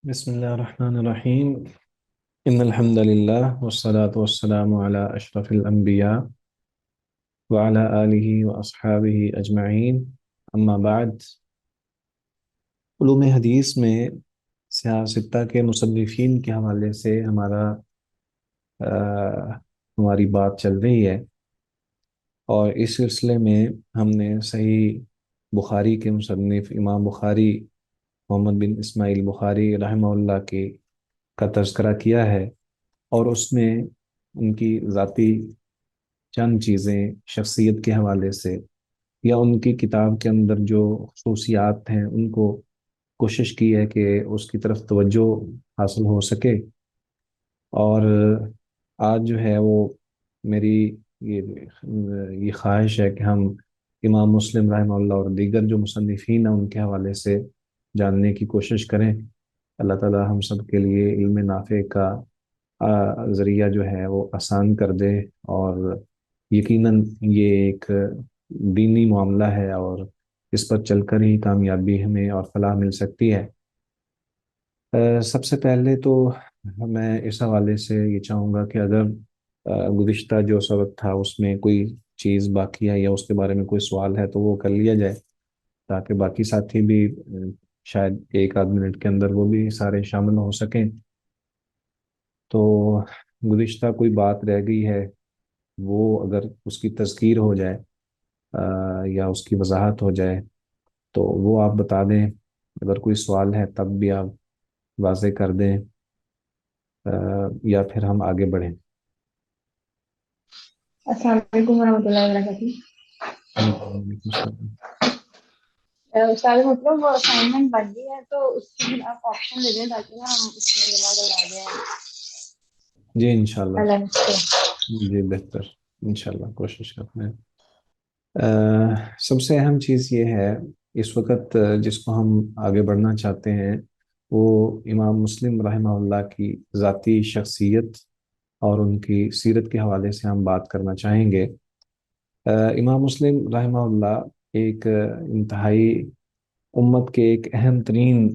بسم الله الرحمن الرحيم إن الحمد لله والصلاة والسلام على أشرف الأنبياء وعلى آله وأصحابه أجمعين أما بعد علوم حدیث میں سیاہ ستہ کے مصنفین کے حوالے سے ہماری بات چل رہی ہے، اور اس سلسلے میں ہم نے صحیح بخاری کے مصنف امام بخاری محمد بن اسماعیل بخاری رحمہ اللہ کا تذکرہ کیا ہے، اور اس میں ان کی ذاتی چند چیزیں شخصیت کے حوالے سے یا ان کی کتاب کے اندر جو خصوصیات ہیں ان کو کوشش کی ہے کہ اس کی طرف توجہ حاصل ہو سکے۔ اور آج جو ہے وہ میری یہ یہ خواہش ہے کہ ہم امام مسلم رحمہ اللہ اور دیگر جو مصنفین ہیں ان کے حوالے سے جاننے کی کوشش کریں۔ اللہ تعالی ہم سب کے لیے علم نافع کا ذریعہ جو ہے وہ آسان کر دے، اور یقیناً یہ ایک دینی معاملہ ہے اور اس پر چل کر ہی کامیابی ہمیں اور فلاح مل سکتی ہے۔ سب سے پہلے تو میں اس حوالے سے یہ چاہوں گا کہ اگر گزشتہ جو سبق تھا اس میں کوئی چیز باقی ہے یا اس کے بارے میں کوئی سوال ہے تو وہ کر لیا جائے، تاکہ باقی ساتھی بھی شاید ایک آدھ منٹ کے اندر وہ بھی سارے شامل ہو سکیں۔ تو گزشتہ کوئی بات رہ گئی ہے وہ اگر اس کی تذکیر ہو جائے یا اس کی وضاحت ہو جائے تو وہ آپ بتا دیں۔ اگر کوئی سوال ہے تب بھی آپ واضح کر دیں، یا پھر ہم آگے بڑھیں۔ السلام علیکم ورحمۃ اللہ وبرکاتہ۔ وعلیکم السلام۔ استاد محترم وہ اسائنمنٹ بن گئی ہے تو اس کی آپ آپشن دے دیں تاکہ نا ہم اس میں جمع کروا دیں جی انشاءاللہ، لنچ سے۔ جی بہتر، انشاءاللہ کوشش کرتے ہیں۔ سب سے اہم چیز یہ ہے اس وقت جس کو ہم آگے بڑھنا چاہتے ہیں، وہ امام مسلم رحمہ اللہ کی ذاتی شخصیت اور ان کی سیرت کے حوالے سے ہم بات کرنا چاہیں گے۔ امام مسلم رحمہ اللہ ایک انتہائی امت کے ایک اہم ترین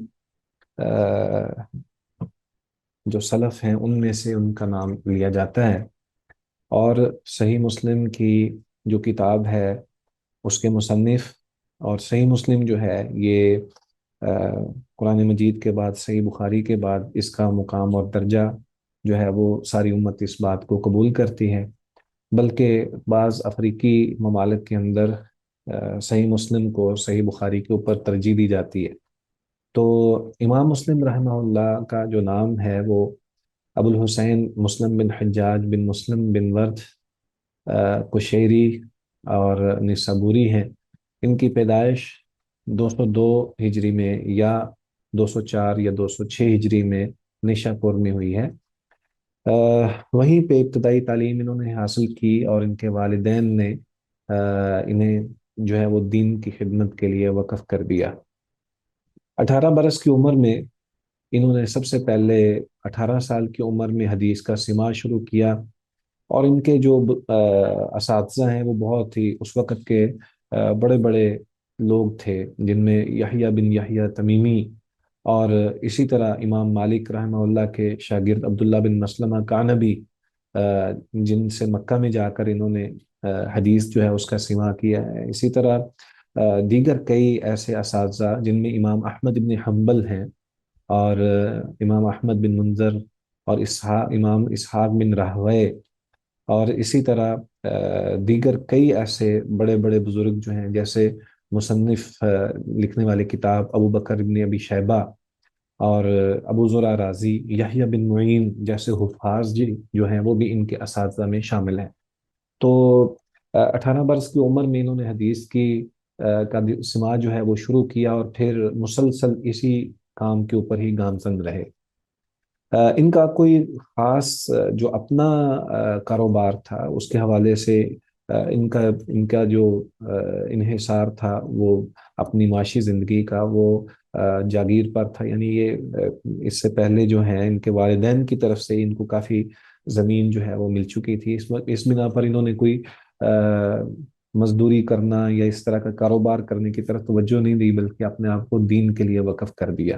جو سلف ہیں ان میں سے ان کا نام لیا جاتا ہے، اور صحیح مسلم کی جو کتاب ہے اس کے مصنف، اور صحیح مسلم جو ہے یہ قرآن مجید کے بعد صحیح بخاری کے بعد اس کا مقام اور درجہ جو ہے وہ ساری امت اس بات کو قبول کرتی ہے، بلکہ بعض افریقی ممالک کے اندر صحیح مسلم کو صحیح بخاری کے اوپر ترجیح دی جاتی ہے۔ تو امام مسلم رحمہ اللہ کا جو نام ہے وہ ابو الحسین مسلم بن حجاج بن مسلم بن ورد قشیری اور نسابوری ہیں۔ ان کی پیدائش 202 ہجری میں یا 204 یا 206 ہجری میں نشا پور میں ہوئی ہے۔ وہیں پہ ابتدائی تعلیم انہوں نے حاصل کی، اور ان کے والدین نے انہیں جو ہے وہ دین کی خدمت کے لیے وقف کر دیا۔ 18 برس کی عمر میں انہوں نے سب سے پہلے 18 سال کی عمر میں حدیث کا سماع شروع کیا، اور ان کے جو اساتذہ ہیں وہ بہت ہی اس وقت کے بڑے بڑے لوگ تھے، جن میں یحییٰ بن یحییٰ تمیمی، اور اسی طرح امام مالک رحمہ اللہ کے شاگرد عبداللہ بن مسلمہ کعنبی، جن سے مکہ میں جا کر انہوں نے حدیث جو ہے اس کا سماع کیا ہے۔ اسی طرح دیگر کئی ایسے اساتذہ جن میں امام احمد بن حنبل ہیں، اور امام احمد بن منظر، اور امام اسحاق بن راہوے، اور اسی طرح دیگر کئی ایسے بڑے بڑے بزرگ جو ہیں، جیسے مصنف لکھنے والے کتاب ابو بکر بن ابی شیبہ، اور ابو زرع رازی، یحییٰ بن معین جیسے حفاظ جی جو ہیں وہ بھی ان کے اساتذہ میں شامل ہیں۔ تو 18 برس کی عمر میں انہوں نے حدیث کی کا سماع جو ہے وہ شروع کیا، اور پھر مسلسل اسی کام کے اوپر ہی گامزن رہے۔ ان کا کوئی خاص جو اپنا کاروبار تھا اس کے حوالے سے ان کا جو انحصار تھا وہ اپنی معاشی زندگی کا وہ جاگیر پر تھا، یعنی یہ اس سے پہلے جو ہیں ان کے والدین کی طرف سے ان کو کافی زمین جو ہے وہ مل چکی تھی، اس بنا پر انہوں نے کوئی مزدوری کرنا یا اس طرح کا کاروبار کرنے کی طرف توجہ نہیں دی، بلکہ اپنے آپ کو دین کے لیے وقف کر دیا۔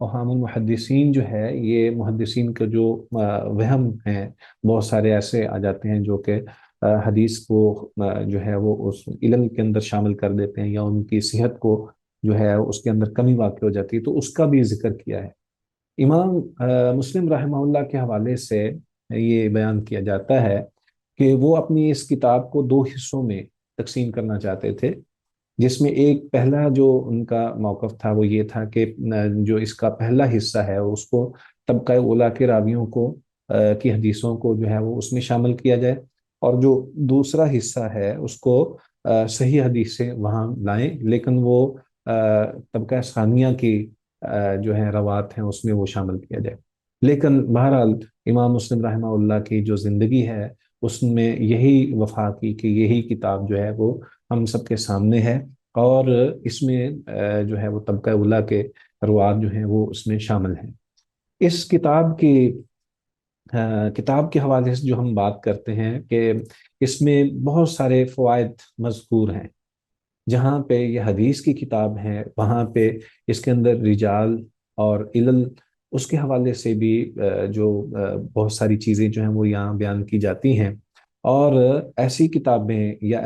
اوہام المحدثین جو ہے، یہ محدثین کا جو وہم ہیں، بہت سارے ایسے آ جاتے ہیں جو کہ حدیث کو جو ہے وہ اس علل کے اندر شامل کر دیتے ہیں، یا ان کی صحت کو جو ہے اس کے اندر کمی واقع ہو جاتی ہے، تو اس کا بھی ذکر کیا ہے۔ امام مسلم رحمہ اللہ کے حوالے سے یہ بیان کیا جاتا ہے کہ وہ اپنی اس کتاب کو دو حصوں میں تقسیم کرنا چاہتے تھے، جس میں ایک پہلا جو ان کا موقف تھا وہ یہ تھا کہ جو اس کا پہلا حصہ ہے اس کو طبقہ اولیٰ کے راویوں کو کی حدیثوں کو جو ہے وہ اس میں شامل کیا جائے، اور جو دوسرا حصہ ہے اس کو صحیح حدیث سے وہاں لائیں، لیکن وہ طبقہ ثانیہ کی جو ہے روات ہیں اس میں وہ شامل کیا جائے۔ لیکن بہرحال امام مسلم رحمہ اللہ کی جو زندگی ہے اس میں یہی وفا کی کہ یہی کتاب جو ہے وہ ہم سب کے سامنے ہے، اور اس میں جو ہے وہ طبقہ اولیٰ کے روات جو ہیں وہ اس میں شامل ہیں۔ اس کتاب کے حوالے سے جو ہم بات کرتے ہیں کہ اس میں بہت سارے فوائد مذکور ہیں۔ جہاں پہ یہ حدیث کی کتاب ہے وہاں پہ اس کے اندر رجال اور علل اس کے حوالے سے بھی جو بہت ساری چیزیں جو ہیں وہ یہاں بیان کی جاتی ہیں، اور ایسی کتابیں یا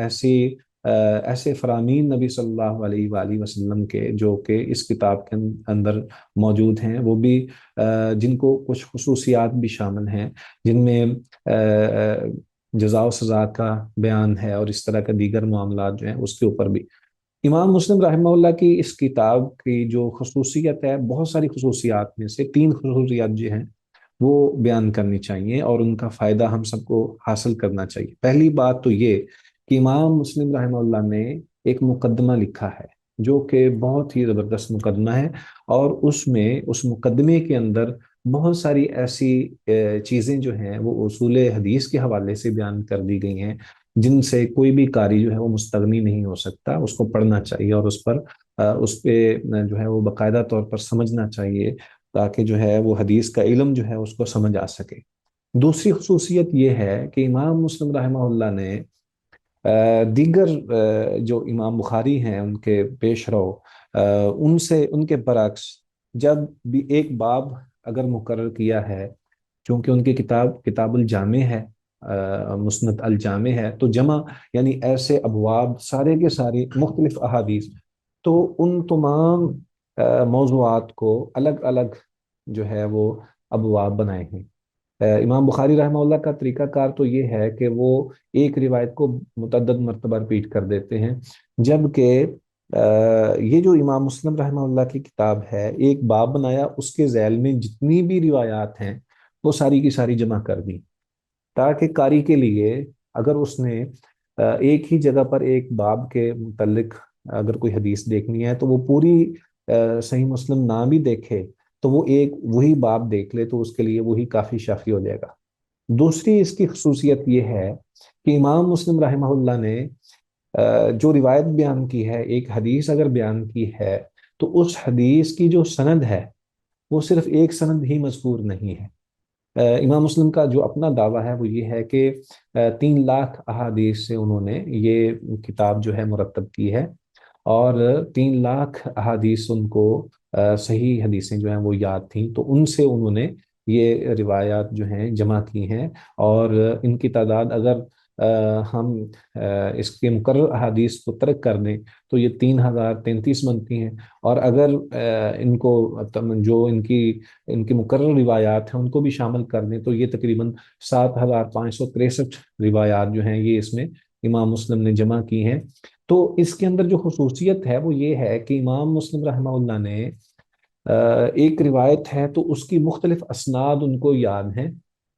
ایسے فرامین نبی صلی اللہ علیہ وآلہ وسلم کے جو کہ اس کتاب کے اندر موجود ہیں، وہ بھی جن کو کچھ خصوصیات بھی شامل ہیں، جن میں جزا و سزا کا بیان ہے اور اس طرح کا دیگر معاملات جو ہیں اس کے اوپر بھی۔ امام مسلم رحمہ اللہ کی اس کتاب کی جو خصوصیت ہے، بہت ساری خصوصیات میں سے تین خصوصیات جو ہیں وہ بیان کرنی چاہیے، اور ان کا فائدہ ہم سب کو حاصل کرنا چاہیے۔ پہلی بات تو یہ کہ امام مسلم رحمہ اللہ نے ایک مقدمہ لکھا ہے جو کہ بہت ہی زبردست مقدمہ ہے، اور اس مقدمے کے اندر بہت ساری ایسی چیزیں جو ہیں وہ اصول حدیث کے حوالے سے بیان کر دی گئی ہیں، جن سے کوئی بھی قاری جو ہے وہ مستغنی نہیں ہو سکتا، اس کو پڑھنا چاہیے اور اس پہ جو ہے وہ باقاعدہ طور پر سمجھنا چاہیے، تاکہ جو ہے وہ حدیث کا علم جو ہے اس کو سمجھ آ سکے۔ دوسری خصوصیت یہ ہے کہ امام مسلم رحمہ اللہ نے دیگر جو امام بخاری ہیں ان کے پیش رو، ان کے برعکس جب بھی ایک باب اگر مقرر کیا ہے، چونکہ ان کی کتاب الجامع ہے، مسند الجامع ہے، تو جمع یعنی ایسے ابواب سارے کے سارے مختلف احادیث، تو ان تمام موضوعات کو الگ الگ جو ہے وہ ابواب بنائے ہیں۔ امام بخاری رحمہ اللہ کا طریقہ کار تو یہ ہے کہ وہ ایک روایت کو متعدد مرتبہ ریپیٹ کر دیتے ہیں، جبکہ یہ جو امام مسلم رحمہ اللہ کی کتاب ہے، ایک باب بنایا، اس کے ذیل میں جتنی بھی روایات ہیں وہ ساری کی ساری جمع کر دی، تاکہ قاری کے لیے اگر اس نے ایک ہی جگہ پر ایک باب کے متعلق اگر کوئی حدیث دیکھنی ہے تو وہ پوری صحیح مسلم نہ بھی دیکھے، تو وہ ایک وہی باب دیکھ لے تو اس کے لیے وہی کافی شافی ہو جائے گا۔ دوسری اس کی خصوصیت یہ ہے کہ امام مسلم رحمہ اللہ نے جو روایت بیان کی ہے، ایک حدیث اگر بیان کی ہے، تو اس حدیث کی جو سند ہے وہ صرف ایک سند ہی مذکور نہیں ہے۔ امام مسلم کا جو اپنا دعویٰ ہے وہ یہ ہے کہ 3 لاکھ احادیث سے انہوں نے یہ کتاب جو ہے مرتب کی ہے، اور 3 لاکھ احادیث ان کو صحیح حدیثیں جو ہیں وہ یاد تھیں، تو ان سے انہوں نے یہ روایات جو ہیں جمع کی ہیں، اور ان کی تعداد اگر ہم اس کے مقرر احادیث کو ترک کر دیں تو یہ 3033 بنتی ہیں، اور اگر ان کو جو ان کی مقرر روایات ہیں ان کو بھی شامل کر دیں تو یہ تقریباً 7563 روایات جو ہیں یہ اس میں امام مسلم نے جمع کی ہیں۔ تو اس کے اندر جو خصوصیت ہے وہ یہ ہے کہ امام مسلم رحمہ اللہ نے ایک روایت ہے تو اس کی مختلف اسناد ان کو یاد ہیں،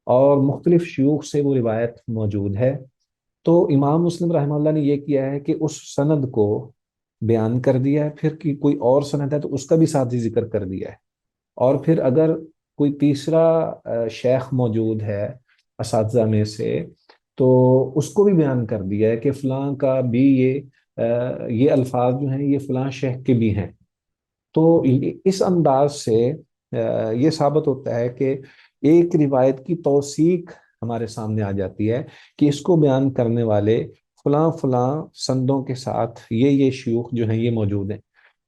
اور مختلف شیوخ سے وہ روایت موجود ہے، تو امام مسلم رحمہ اللہ نے یہ کیا ہے کہ اس سند کو بیان کر دیا ہے، پھر کہ کوئی اور سند ہے تو اس کا بھی ساتھ ہی ذکر کر دیا ہے، اور پھر اگر کوئی تیسرا شیخ موجود ہے اساتذہ میں سے تو اس کو بھی بیان کر دیا ہے کہ فلاں کا بھی یہ الفاظ جو ہیں یہ فلاں شیخ کے بھی ہیں۔ تو اس انداز سے یہ ثابت ہوتا ہے کہ ایک روایت کی توثیق ہمارے سامنے آ جاتی ہے کہ اس کو بیان کرنے والے فلاں فلاں سندوں کے ساتھ یہ شیوخ جو ہیں یہ موجود ہیں۔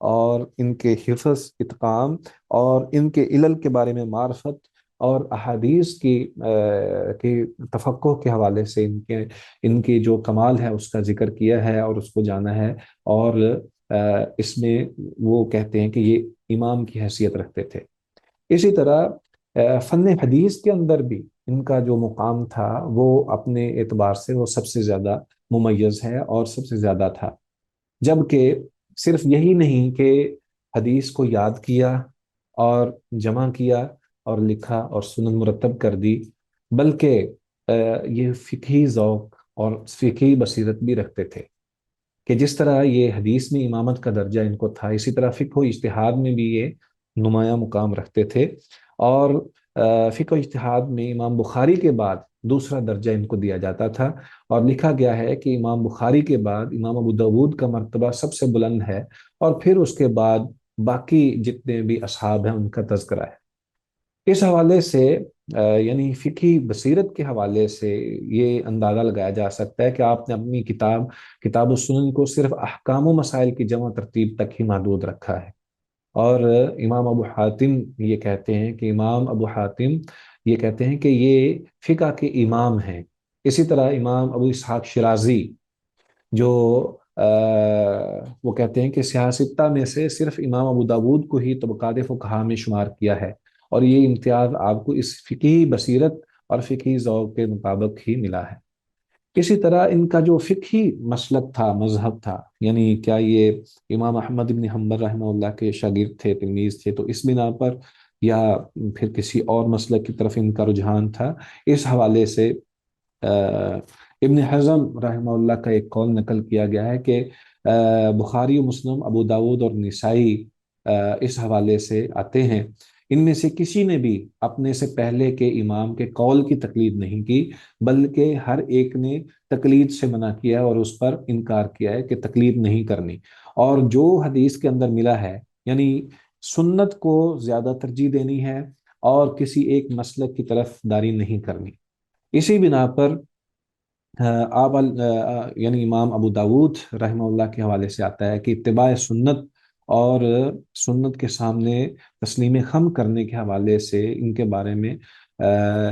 اور ان کے حفظ اتقان اور ان کے علل کے بارے میں معرفت اور احادیث کی تفقہ کے حوالے سے ان کی جو کمال ہے اس کا ذکر کیا ہے اور اس کو جانا ہے، اور اس میں وہ کہتے ہیں کہ یہ امام کی حیثیت رکھتے تھے۔ اسی طرح فن حدیث کے اندر بھی ان کا جو مقام تھا وہ اپنے اعتبار سے وہ سب سے زیادہ ممیز ہے اور سب سے زیادہ تھا، جبکہ صرف یہی نہیں کہ حدیث کو یاد کیا اور جمع کیا اور لکھا اور سنن مرتب کر دی، بلکہ یہ فقہی ذوق اور فقہی بصیرت بھی رکھتے تھے، کہ جس طرح یہ حدیث میں امامت کا درجہ ان کو تھا، اسی طرح فقہ و اجتہاد میں بھی یہ نمایاں مقام رکھتے تھے۔ اور فقہ و اجتہاد میں امام بخاری کے بعد دوسرا درجہ ان کو دیا جاتا تھا، اور لکھا گیا ہے کہ امام بخاری کے بعد امام ابو داود کا مرتبہ سب سے بلند ہے، اور پھر اس کے بعد باقی جتنے بھی اصحاب ہیں ان کا تذکرہ ہے۔ اس حوالے سے یعنی فقہی بصیرت کے حوالے سے یہ اندازہ لگایا جا سکتا ہے کہ آپ نے اپنی کتاب السنن کو صرف احکام و مسائل کی جمع ترتیب تک ہی محدود رکھا ہے۔ اور امام ابو حاتم یہ کہتے ہیں کہ یہ فقہ کے امام ہیں۔ اسی طرح امام ابو اسحاق شرازی جو وہ کہتے ہیں کہ سیاستہ میں سے صرف امام ابو داود کو ہی طبقات فقہا میں شمار کیا ہے، اور یہ امتیاز آپ کو اس فقہی بصیرت اور فقہی ذوق کے مطابق ہی ملا ہے۔ اسی طرح ان کا جو فقہی مسلک تھا، مذہب تھا، یعنی کیا یہ امام احمد بن حنبل رحمہ اللہ کے شاگرد تھے، تلمیذ تھے، تو اس بنا پر یا پھر کسی اور مسلک کی طرف ان کا رجحان تھا، اس حوالے سے ابن حزم رحمہ اللہ کا ایک قول نقل کیا گیا ہے کہ بخاری و مسلم، ابو داود اور نسائی اس حوالے سے آتے ہیں، ان میں سے کسی نے بھی اپنے سے پہلے کے امام کے قول کی تقلید نہیں کی، بلکہ ہر ایک نے تقلید سے منع کیا اور اس پر انکار کیا ہے کہ تقلید نہیں کرنی، اور جو حدیث کے اندر ملا ہے یعنی سنت کو زیادہ ترجیح دینی ہے اور کسی ایک مسلک کی طرف داری نہیں کرنی۔ اسی بنا پر یعنی امام ابو داود رحمہ اللہ کے حوالے سے آتا ہے کہ اتباع سنت اور سنت کے سامنے تسلیم خم کرنے کے حوالے سے ان کے بارے میں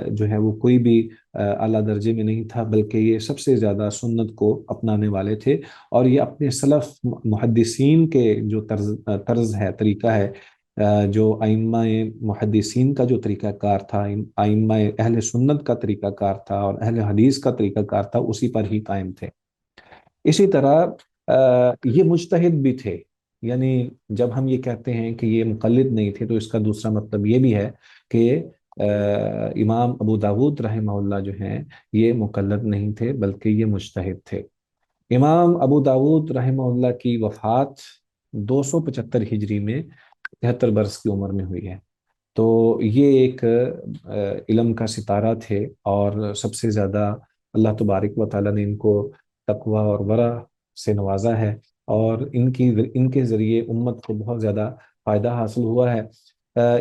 جو ہے وہ کوئی بھی اعلیٰ درجے میں نہیں تھا، بلکہ یہ سب سے زیادہ سنت کو اپنانے والے تھے، اور یہ اپنے سلف محدثین کے جو طرز ہے، طریقہ ہے، جو ائمہ محدثین کا جو طریقہ کار تھا، ائمہ اہل سنت کا طریقہ کار تھا اور اہل حدیث کا طریقہ کار تھا، اسی پر ہی قائم تھے۔ اسی طرح یہ مجتہد بھی تھے، یعنی جب ہم یہ کہتے ہیں کہ یہ مقلد نہیں تھے تو اس کا دوسرا مطلب یہ بھی ہے کہ امام ابو داود رحمہ اللہ جو ہیں یہ مقلد نہیں تھے بلکہ یہ مجتہد تھے۔ امام ابو داود رحمہ اللہ کی وفات 275 ہجری میں 73 برس کی عمر میں ہوئی ہے۔ تو یہ ایک علم کا ستارہ تھے، اور سب سے زیادہ اللہ تبارک و تعالیٰ نے ان کو تقوی اور ورع سے نوازا ہے، اور ان کے ذریعے امت کو بہت زیادہ فائدہ حاصل ہوا ہے۔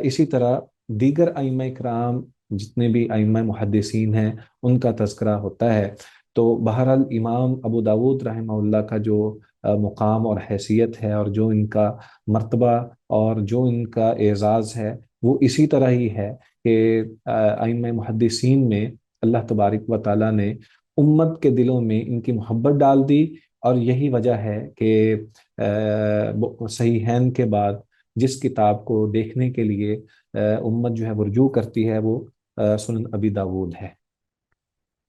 اسی طرح دیگر ائمہ کرام جتنے بھی ائمہ محدثین ہیں ان کا تذکرہ ہوتا ہے۔ تو بہرحال امام ابو داود رحمہ اللہ کا جو مقام اور حیثیت ہے، اور جو ان کا مرتبہ اور جو ان کا اعزاز ہے، وہ اسی طرح ہی ہے کہ ائمہ محدثین میں اللہ تبارک و تعالیٰ نے امت کے دلوں میں ان کی محبت ڈال دی، اور یہی وجہ ہے کہ صحیحین کے بعد جس کتاب کو دیکھنے کے لیے امت جو ہے وہ رجوع کرتی ہے وہ سنن ابی داود ہے۔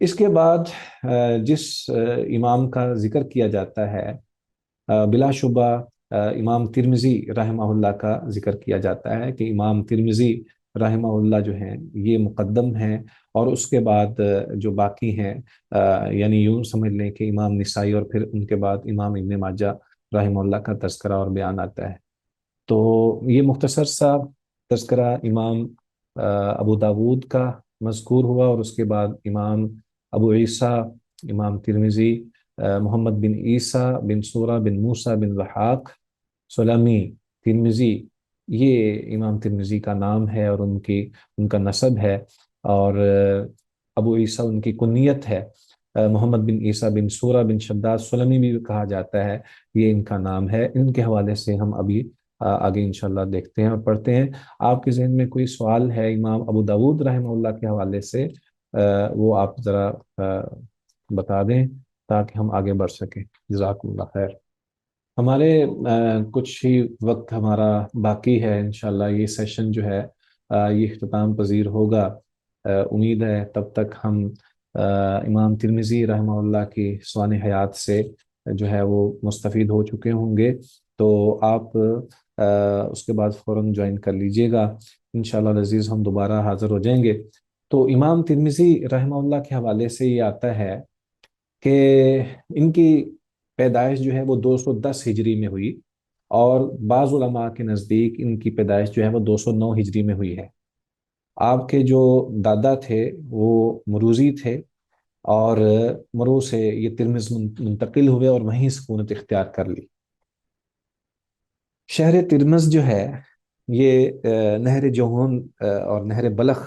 اس کے بعد جس امام کا ذکر کیا جاتا ہے بلا شبہ امام ترمذی رحمہ اللہ کا ذکر کیا جاتا ہے کہ امام ترمذی رحمہ اللہ جو ہیں یہ مقدم ہیں، اور اس کے بعد جو باقی ہیں یعنی یوں سمجھ لیں کہ امام نسائی، اور پھر ان کے بعد امام ابن ماجہ رحمہ اللہ کا تذکرہ اور بیان آتا ہے۔ تو یہ مختصر سا تذکرہ امام ابو داود کا مذکور ہوا، اور اس کے بعد امام ابو عیسیٰ، امام ترمذی، محمد بن عیسیٰ بن سورہ بن موسیٰ بن وحاق سلمی ترمذی، یہ امام ترمذی کا نام ہے اور ان کا نسب ہے، اور ابو عیسیٰ ان کی کنیت ہے۔ محمد بن عیسیٰ بن سورہ بن شداد سلمی بھی کہا جاتا ہے، یہ ان کا نام ہے۔ ان کے حوالے سے ہم ابھی آگے انشاءاللہ دیکھتے ہیں اور پڑھتے ہیں۔ آپ کے ذہن میں کوئی سوال ہے امام ابو داود رحمہ اللہ کے حوالے سے، وہ آپ ذرا بتا دیں تاکہ ہم آگے بڑھ سکیں۔ جزاکم اللہ خیر۔ ہمارے کچھ ہی وقت ہمارا باقی ہے، انشاءاللہ یہ سیشن جو ہے یہ اختتام پذیر ہوگا۔ امید ہے تب تک ہم امام ترمذی رحمہ اللہ کی سوانح حیات سے جو ہے وہ مستفید ہو چکے ہوں گے، تو آپ اس کے بعد فوراً جوائن کر لیجئے گا۔ انشاءاللہ عزیز ہم دوبارہ حاضر ہو جائیں گے۔ تو امام ترمذی رحمہ اللہ کے حوالے سے یہ آتا ہے کہ ان کی پیدائش جو ہے وہ 210 ہجری میں ہوئی، اور بعض علماء کے نزدیک ان کی پیدائش جو ہے وہ 209 ہجری میں ہوئی ہے۔ آپ کے جو دادا تھے وہ مروزی تھے، اور مرو سے یہ ترمز منتقل ہوئے اور وہیں سکونت اختیار کر لی۔ شہر ترمز جو ہے یہ نہر جہون اور نہر بلخ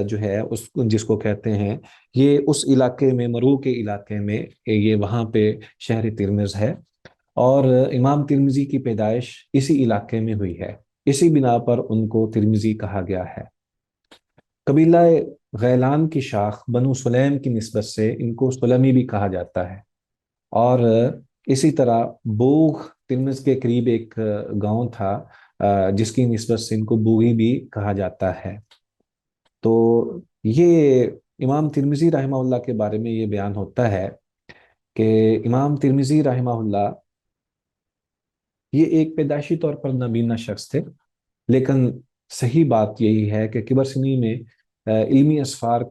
جو ہے اس جس کو کہتے ہیں، یہ اس علاقے میں، مرو کے علاقے میں، یہ وہاں پہ شہر ترمز ہے، اور امام ترمذی کی پیدائش اسی علاقے میں ہوئی ہے، اسی بنا پر ان کو ترمذی کہا گیا ہے۔ قبیلہ غیلان کی شاخ بنو سلیم کی نسبت سے ان کو سلمی بھی کہا جاتا ہے، اور اسی طرح بوغ ترمز کے قریب ایک گاؤں تھا جس کی نسبت سے ان کو بوغی بھی کہا جاتا ہے۔ تو یہ امام ترمذی رحمہ اللہ کے بارے میں یہ بیان ہوتا ہے کہ امام ترمذی رحمہ اللہ یہ ایک پیدائشی طور پر نابینا شخص تھے، لیکن صحیح بات یہی ہے کہ کبر سنی میں علمی اسفار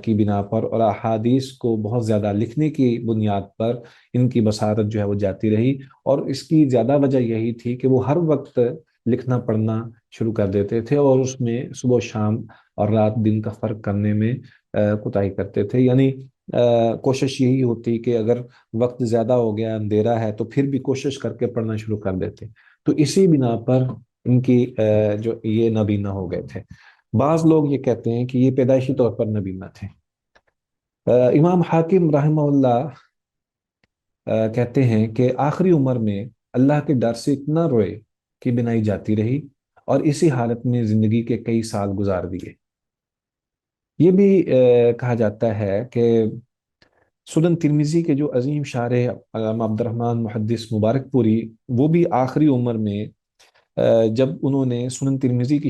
کی بنا پر اور احادیث کو بہت زیادہ لکھنے کی بنیاد پر ان کی بصارت جو ہے وہ جاتی رہی، اور اس کی زیادہ وجہ یہی تھی کہ وہ ہر وقت لکھنا پڑھنا شروع کر دیتے تھے، اور اس میں صبح و شام اور رات دن کا فرق کرنے میں کوتاہی کرتے تھے۔ یعنی کوشش یہی ہوتی کہ اگر وقت زیادہ ہو گیا، اندھیرا ہے، تو پھر بھی کوشش کر کے پڑھنا شروع کر دیتے۔ تو اسی بنا پر ان کی جو یہ نابینا ہو گئے تھے۔ بعض لوگ یہ کہتے ہیں کہ یہ پیدائشی طور پر نابینا تھے۔ امام حاکم رحمہ اللہ کہتے ہیں کہ آخری عمر میں اللہ کے ڈر سے اتنا روئے کہ بنائی جاتی رہی، اور اسی حالت میں زندگی کے کئی سال گزار دیے۔ یہ بھی کہا جاتا ہے کہ سنن ترمذی کے جو عظیم شارح علامہ عبد الرحمن محدث مبارک پوری، وہ بھی آخری عمر میں جب انہوں نے سنن ترمذی کی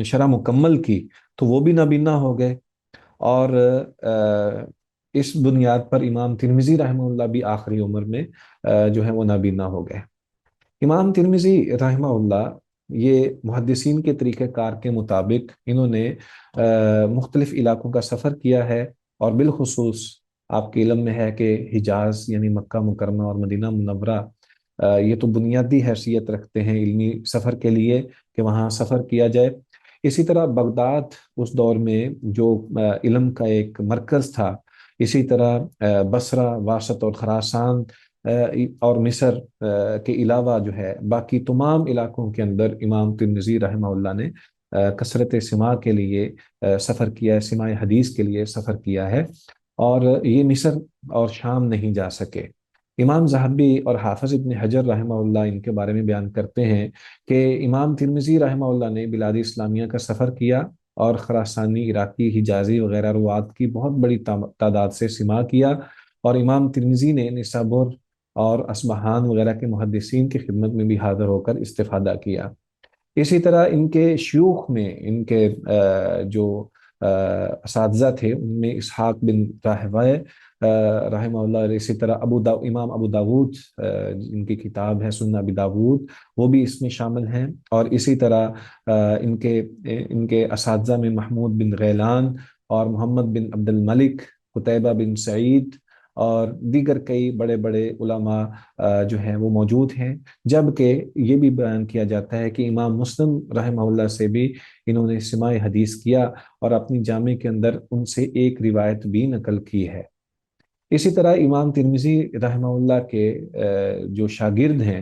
شرح مکمل کی تو وہ بھی نابینا ہو گئے، اور اس بنیاد پر امام ترمذی رحمہ اللہ بھی آخری عمر میں جو ہے وہ نابینا ہو گئے۔ امام ترمذی رحمہ اللہ یہ محدثین کے طریقہ کار کے مطابق انہوں نے مختلف علاقوں کا سفر کیا ہے، اور بالخصوص آپ کے علم میں ہے کہ حجاز یعنی مکہ مکرمہ اور مدینہ منورہ یہ تو بنیادی حیثیت رکھتے ہیں علمی سفر کے لیے کہ وہاں سفر کیا جائے۔ اسی طرح بغداد اس دور میں جو علم کا ایک مرکز تھا، اسی طرح بصرہ، واسط اور خراسان اور مصر کے علاوہ جو ہے باقی تمام علاقوں کے اندر امام ترمذی رحمہ اللہ نے کثرت سماع کے لیے سفر کیا ہے، سماع حدیث کے لیے سفر کیا ہے، اور یہ مصر اور شام نہیں جا سکے۔ امام ذہبی اور حافظ ابن حجر رحمہ اللہ ان کے بارے میں بیان کرتے ہیں کہ امام ترمذی رحمہ اللہ نے بلاد اسلامیہ کا سفر کیا، اور خراسانی، عراقی، حجازی وغیرہ روات کی بہت بڑی تعداد سے سماع کیا، اور امام ترمذی نے نسابور اور اصبہان وغیرہ کے محدثین کی خدمت میں بھی حاضر ہو کر استفادہ کیا۔ اسی طرح ان کے شیوخ میں ان کے جو اساتذہ تھے ان میں اسحاق بن راہویہ رحمہ اللہ، اور اسی طرح امام ابو داود ان کی کتاب ہے سنن ابی داود، وہ بھی اس میں شامل ہیں، اور اسی طرح ان کے اساتذہ میں محمود بن غیلان اور محمد بن عبد الملک، قتیبہ بن سعید اور دیگر کئی بڑے بڑے علماء جو ہیں وہ موجود ہیں۔ جبکہ یہ بھی بیان کیا جاتا ہے کہ امام مسلم رحمہ اللہ سے بھی انہوں نے سماع حدیث کیا، اور اپنی جامع کے اندر ان سے ایک روایت بھی نقل کی ہے۔ اسی طرح امام ترمذی رحمہ اللہ کے جو شاگرد ہیں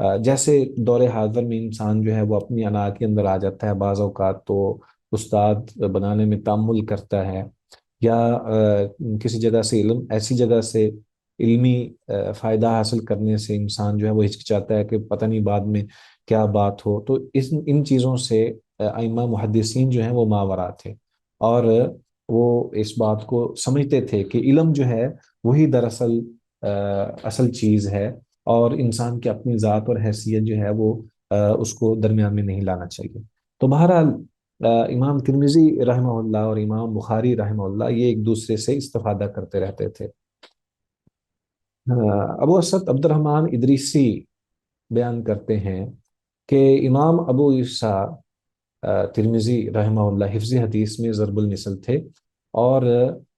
جیسے دور حاضر میں انسان جو ہے وہ اپنی انا کے اندر آ جاتا ہے، بعض اوقات تو استاد بنانے میں تامل کرتا ہے، یا کسی جگہ سے ایسی جگہ سے علمی فائدہ حاصل کرنے سے انسان جو ہے وہ ہچکچاتا ہے کہ پتہ نہیں بعد میں کیا بات ہو، تو ان چیزوں سے ائمہ محدثین جو ہیں وہ ماورا تھے، اور وہ اس بات کو سمجھتے تھے کہ علم جو ہے وہی دراصل اصل چیز ہے، اور انسان کی اپنی ذات اور حیثیت جو ہے وہ اس کو درمیان میں نہیں لانا چاہیے۔ تو بہرحال امام ترمذی رحمہ اللہ اور امام بخاری رحمہ اللہ یہ ایک دوسرے سے استفادہ کرتے رہتے تھے۔ ابو اسد عبد الرحمن ادریسی بیان کرتے ہیں کہ امام ابو عیسیٰ ترمذی رحمہ اللہ حفظ حدیث میں ضرب المثل تھے، اور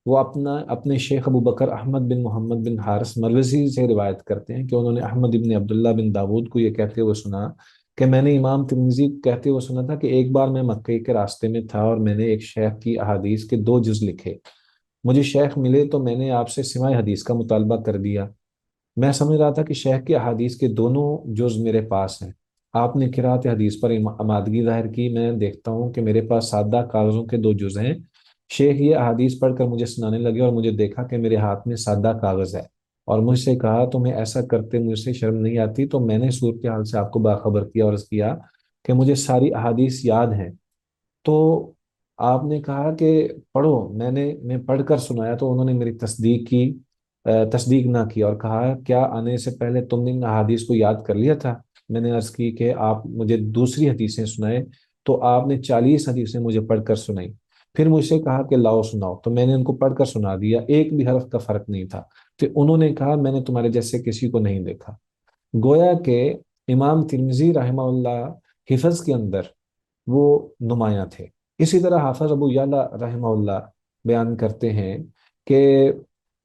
وہ اپنے شیخ ابو بکر احمد بن محمد بن حارث مروزی سے روایت کرتے ہیں کہ انہوں نے احمد بن عبداللہ بن داود کو یہ کہتے ہوئے سنا کہ میں نے امام ترمذی کہتے ہوئے سنا تھا کہ ایک بار میں مکے کے راستے میں تھا اور میں نے ایک شیخ کی احادیث کے 2 جز لکھے، مجھے شیخ ملے تو میں نے آپ سے سوائے حدیث کا مطالبہ کر دیا، میں سمجھ رہا تھا کہ شیخ کی احادیث کے دونوں جز میرے پاس ہیں، آپ نے قرات حدیث پر آمادگی ظاہر کی، میں دیکھتا ہوں کہ میرے پاس سادہ کاغذوں کے 2 جز ہیں، شیخ یہ احادیث پڑھ کر مجھے سنانے لگے اور مجھے دیکھا کہ میرے ہاتھ میں سادہ کاغذ ہے، اور مجھ سے کہا تمہیں ایسا کرتے مجھ سے شرم نہیں آتی؟ تو میں نے صورتحال سے آپ کو باخبر کیا اور عرض کیا کہ مجھے ساری احادیث یاد ہیں، تو آپ نے کہا کہ پڑھو، میں پڑھ کر سنایا تو انہوں نے میری تصدیق کی، تصدیق نہ کی اور کہا کیا آنے سے پہلے تم نے ان احادیث کو یاد کر لیا تھا؟ میں نے عرض کی کہ آپ مجھے دوسری حدیثیں سنائے، تو آپ نے 40 حدیثیں مجھے پڑھ کر سنائی، پھر مجھ سے کہا کہ لاؤ سناؤ، تو میں نے ان کو پڑھ کر سنا دیا، ایک بھی حرف کا فرق نہیں تھا، پھر انہوں نے کہا میں نے تمہارے جیسے کسی کو نہیں دیکھا۔ گویا کہ امام ترمذی رحمہ اللہ حفظ کے اندر وہ نمایاں تھے۔ اسی طرح حافظ ابو یعلا رحمہ اللہ بیان کرتے ہیں کہ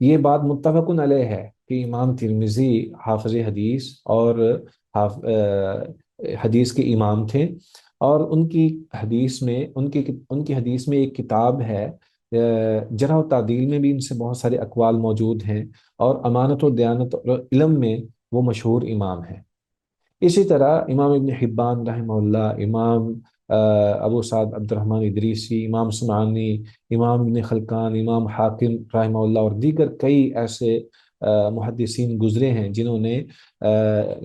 یہ بات متفق علیہ ہے کہ امام ترمذی حافظ حدیث اور حدیث کے امام تھے، اور ان کی حدیث میں ان کی حدیث میں ایک کتاب ہے، جرح و تعدیل میں بھی ان سے بہت سارے اقوال موجود ہیں، اور امانت و دیانت اور علم میں وہ مشہور امام ہیں۔ اسی طرح امام ابن حبان رحمہ اللہ، امام ابو سعد عبد الرحمن ادریسی، امام سمعانی، امام ابن خلقان، امام حاکم رحمہ اللہ اور دیگر کئی ایسے محدثین گزرے ہیں جنہوں نے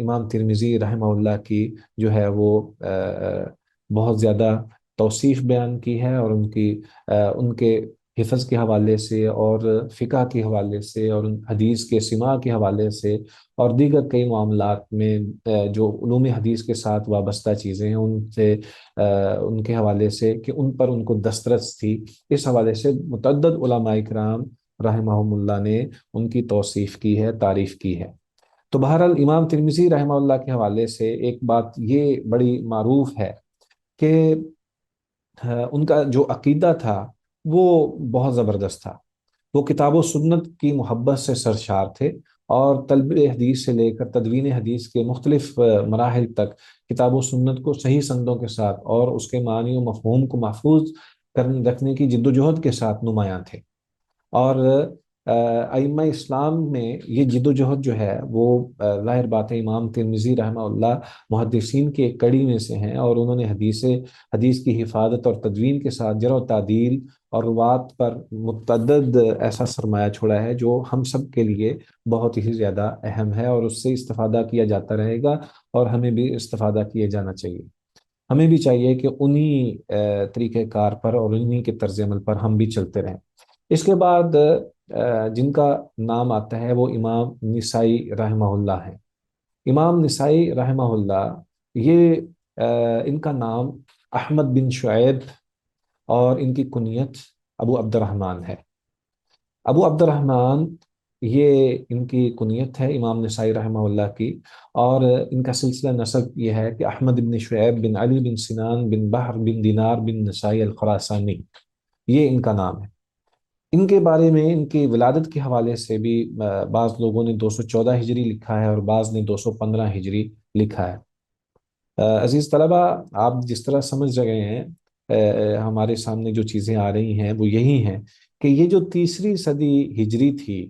امام ترمذی رحمہ اللہ کی جو ہے وہ بہت زیادہ توصیف بیان کی ہے، اور ان کے حفظ کے حوالے سے اور فقہ کے حوالے سے اور حدیث کے سماع کے حوالے سے اور دیگر کئی معاملات میں جو علوم حدیث کے ساتھ وابستہ چیزیں ہیں ان سے ان کے حوالے سے کہ ان پر ان کو دسترس تھی، اس حوالے سے متعدد علماء کرام رحمہم اللہ نے ان کی توصیف کی ہے، تعریف کی ہے۔ تو بہرحال امام ترمذی رحمہ اللہ کے حوالے سے ایک بات یہ بڑی معروف ہے کہ ان کا جو عقیدہ تھا وہ بہت زبردست تھا، وہ کتاب و سنت کی محبت سے سرشار تھے، اور طلب حدیث سے لے کر تدوین حدیث کے مختلف مراحل تک کتاب و سنت کو صحیح سندوں کے ساتھ اور اس کے معنی و مفہوم کو محفوظ رکھنے کی جد و جہد کے ساتھ نمایاں تھے، اور ائمہ اسلام میں یہ جد و جہد جو ہے وہ ظاہر بات ہے امام ترمذی رحمہ اللہ محدثین کی ایک کڑی میں سے ہیں، اور انہوں نے حدیث کی حفاظت اور تدوین کے ساتھ جرح و تعدیل اور روات پر متعدد ایسا سرمایہ چھوڑا ہے جو ہم سب کے لیے بہت ہی زیادہ اہم ہے، اور اس سے استفادہ کیا جاتا رہے گا، اور ہمیں بھی استفادہ کیے جانا چاہیے۔ ہمیں بھی چاہیے کہ انہی طریقہ کار پر اور انہی کے طرز عمل پر ہم بھی چلتے رہیں۔ اس کے بعد جن کا نام آتا ہے وہ امام نسائی رحمہ اللہ ہے۔ امام نسائی رحمہ اللہ یہ ان کا نام احمد بن شعیب اور ان کی کنیت ابو عبد الرحمن ہے۔ ابو عبد الرحمن یہ ان کی کنیت ہے امام نسائی رحمہ اللہ کی، اور ان کا سلسلہ نسب یہ ہے کہ احمد بن شعیب بن علی بن سنان بن بحر بن دینار بن نسائی الخراسانی، یہ ان کا نام ہے۔ ان کے بارے میں ان کی ولادت کے حوالے سے بھی بعض لوگوں نے 214 ہجری لکھا ہے اور بعض نے 215 ہجری لکھا ہے۔ عزیز طلبہ، آپ جس طرح سمجھ رہے ہیں ہمارے سامنے جو چیزیں آ رہی ہیں وہ یہی ہیں کہ یہ جو تیسری صدی ہجری تھی،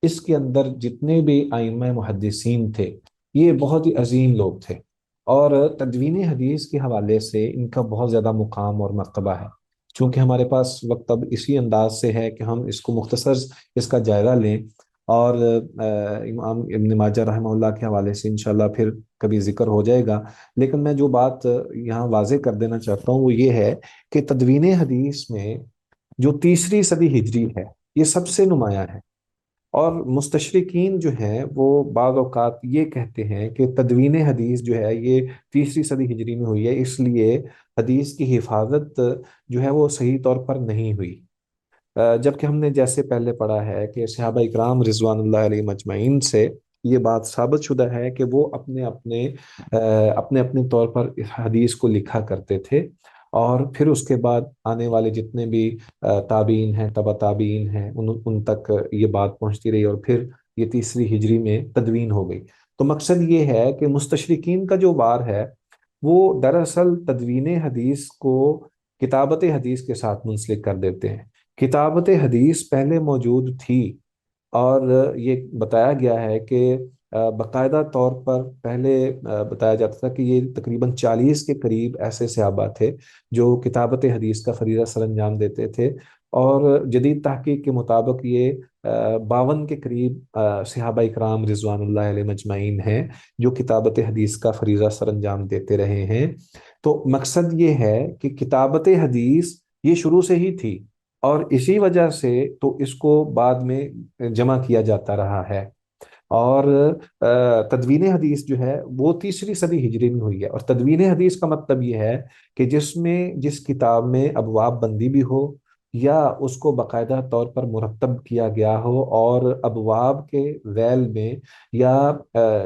اس کے اندر جتنے بھی ائمہ محدثین تھے یہ بہت ہی عظیم لوگ تھے، اور تدوین حدیث کے حوالے سے ان کا بہت زیادہ مقام اور مرتبہ ہے۔ چونکہ ہمارے پاس وقت اب اسی انداز سے ہے کہ ہم اس کو مختصر اس کا جائزہ لیں، اور امام ابن ماجہ رحمہ اللہ کے حوالے سے انشاءاللہ پھر کبھی ذکر ہو جائے گا۔ لیکن میں جو بات یہاں واضح کر دینا چاہتا ہوں وہ یہ ہے کہ تدوین حدیث میں جو تیسری صدی ہجری ہے، یہ سب سے نمایاں ہے۔ اور مستشرقین جو ہیں وہ بعض اوقات یہ کہتے ہیں کہ تدوین حدیث جو ہے یہ تیسری صدی ہجری میں ہوئی ہے، اس لیے حدیث کی حفاظت جو ہے وہ صحیح طور پر نہیں ہوئی۔ جبکہ ہم نے جیسے پہلے پڑھا ہے کہ صحابہ اکرام رضوان اللہ علیہ مجمعین سے یہ بات ثابت شدہ ہے کہ وہ اپنے اپنے طور پر اس حدیث کو لکھا کرتے تھے، اور پھر اس کے بعد آنے والے جتنے بھی تابعین ہیں، تبع تابعین ہیں، ان تک یہ بات پہنچتی رہی، اور پھر یہ تیسری ہجری میں تدوین ہو گئی۔ تو مقصد یہ ہے کہ مستشرقین کا جو بار ہے وہ دراصل تدوین حدیث کو کتابت حدیث کے ساتھ منسلک کر دیتے ہیں۔ کتابت حدیث پہلے موجود تھی، اور یہ بتایا گیا ہے کہ باقاعدہ طور پر پہلے بتایا جاتا تھا کہ یہ تقریباً 40 کے قریب ایسے صحابہ تھے جو کتابت حدیث کا فریضہ سر انجام دیتے تھے، اور جدید تحقیق کے مطابق یہ 52 کے قریب صحابہ اکرام رضوان اللہ علیہ مجمعین ہیں جو کتابت حدیث کا فریضہ سر انجام دیتے رہے ہیں۔ تو مقصد یہ ہے کہ کتابت حدیث یہ شروع سے ہی تھی، اور اسی وجہ سے تو اس کو بعد میں جمع کیا جاتا رہا ہے۔ اور تدوین حدیث جو ہے وہ تیسری صدی ہجری میں ہوئی ہے، اور تدوین حدیث کا مطلب یہ ہے کہ جس کتاب میں ابواب بندی بھی ہو، یا اس کو باقاعدہ طور پر مرتب کیا گیا ہو، اور ابواب کے ذیل میں، یا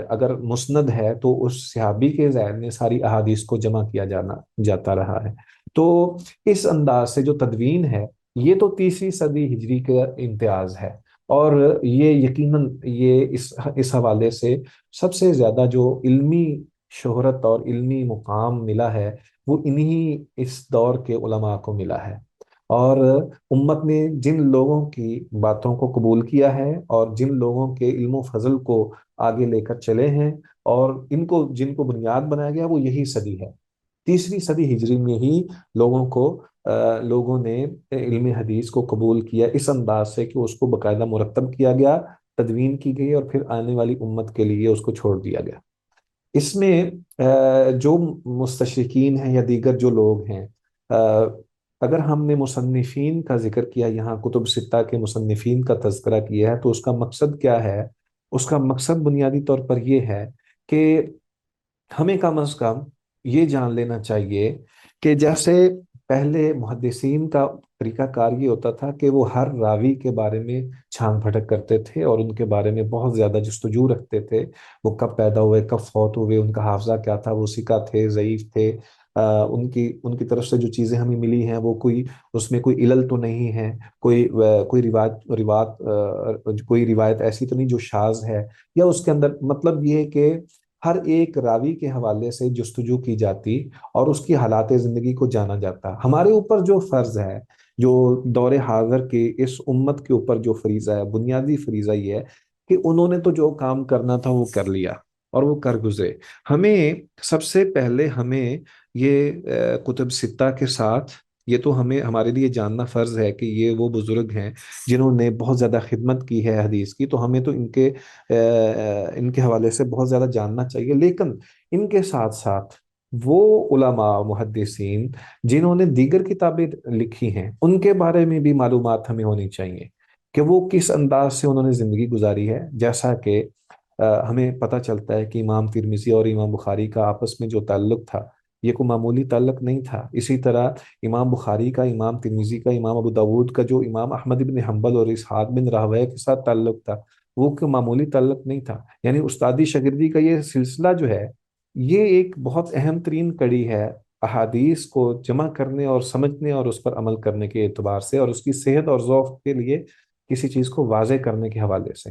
اگر مسند ہے تو اس صحابی کے ذیل میں ساری احادیث کو جمع کیا جاتا رہا ہے۔ تو اس انداز سے جو تدوین ہے یہ تو تیسری صدی ہجری کا امتیاز ہے، اور یہ یقیناً یہ اس حوالے سے سب سے زیادہ جو علمی شہرت اور علمی مقام ملا ہے وہ انہی اس دور کے علماء کو ملا ہے۔ اور امت نے جن لوگوں کی باتوں کو قبول کیا ہے، اور جن لوگوں کے علم و فضل کو آگے لے کر چلے ہیں، اور جن کو بنیاد بنایا گیا، وہ یہی صدی ہے۔ تیسری صدی ہجری میں ہی لوگوں نے علم حدیث کو قبول کیا اس انداز سے کہ اس کو باقاعدہ مرتب کیا گیا، تدوین کی گئی، اور پھر آنے والی امت کے لیے اس کو چھوڑ دیا گیا۔ اس میں جو مستشرقین ہیں یا دیگر جو لوگ ہیں، اگر ہم نے مصنفین کا ذکر کیا، یہاں کتب ستہ کے مصنفین کا تذکرہ کیا ہے، تو اس کا مقصد کیا ہے؟ اس کا مقصد بنیادی طور پر یہ ہے کہ ہمیں کم از کم یہ جان لینا چاہیے کہ جیسے پہلے محدثین کا طریقہ کار یہ ہوتا تھا کہ وہ ہر راوی کے بارے میں چھان پھٹک کرتے تھے، اور ان کے بارے میں بہت زیادہ جستجو رکھتے تھے، وہ کب پیدا ہوئے، کب فوت ہوئے، ان کا حافظہ کیا تھا، وہ ثقہ تھے، ضعیف تھے، ان کی طرف سے جو چیزیں ہمیں ملی ہیں وہ اس میں کوئی علل تو نہیں ہے، کوئی روایت ایسی تو نہیں جو شاذ ہے، یا اس کے اندر مطلب یہ ہے کہ ہر ایک راوی کے حوالے سے جستجو کی جاتی، اور اس کی حالات زندگی کو جانا جاتا۔ ہمارے اوپر جو فرض ہے، جو دور حاضر کے اس امت کے اوپر جو فریضہ ہے، بنیادی فریضہ یہ ہے کہ انہوں نے تو جو کام کرنا تھا وہ کر لیا، اور وہ کر گزرے۔ ہمیں سب سے پہلے یہ کتب ستہ کے ساتھ، یہ تو ہمارے لیے جاننا فرض ہے کہ یہ وہ بزرگ ہیں جنہوں نے بہت زیادہ خدمت کی ہے حدیث کی، تو ہمیں تو ان کے حوالے سے بہت زیادہ جاننا چاہیے۔ لیکن ان کے ساتھ ساتھ وہ علماء محدثین جنہوں نے دیگر کتابیں لکھی ہیں، ان کے بارے میں بھی معلومات ہمیں ہونی چاہیے کہ وہ کس انداز سے انہوں نے زندگی گزاری ہے۔ جیسا کہ ہمیں پتہ چلتا ہے کہ امام ترمذی اور امام بخاری کا آپس میں جو تعلق تھا یہ کوئی معمولی تعلق نہیں تھا۔ اسی طرح امام بخاری کا، امام ترمذی کا، امام ابو داود کا جو امام احمد بن حنبل اور اسحاق بن راہویہ کے ساتھ تعلق تھا وہ کوئی معمولی تعلق نہیں تھا۔ یعنی استادی شاگردی کا یہ سلسلہ جو ہے یہ ایک بہت اہم ترین کڑی ہے احادیث کو جمع کرنے اور سمجھنے اور اس پر عمل کرنے کے اعتبار سے، اور اس کی صحت اور ذوق کے لیے کسی چیز کو واضح کرنے کے حوالے سے۔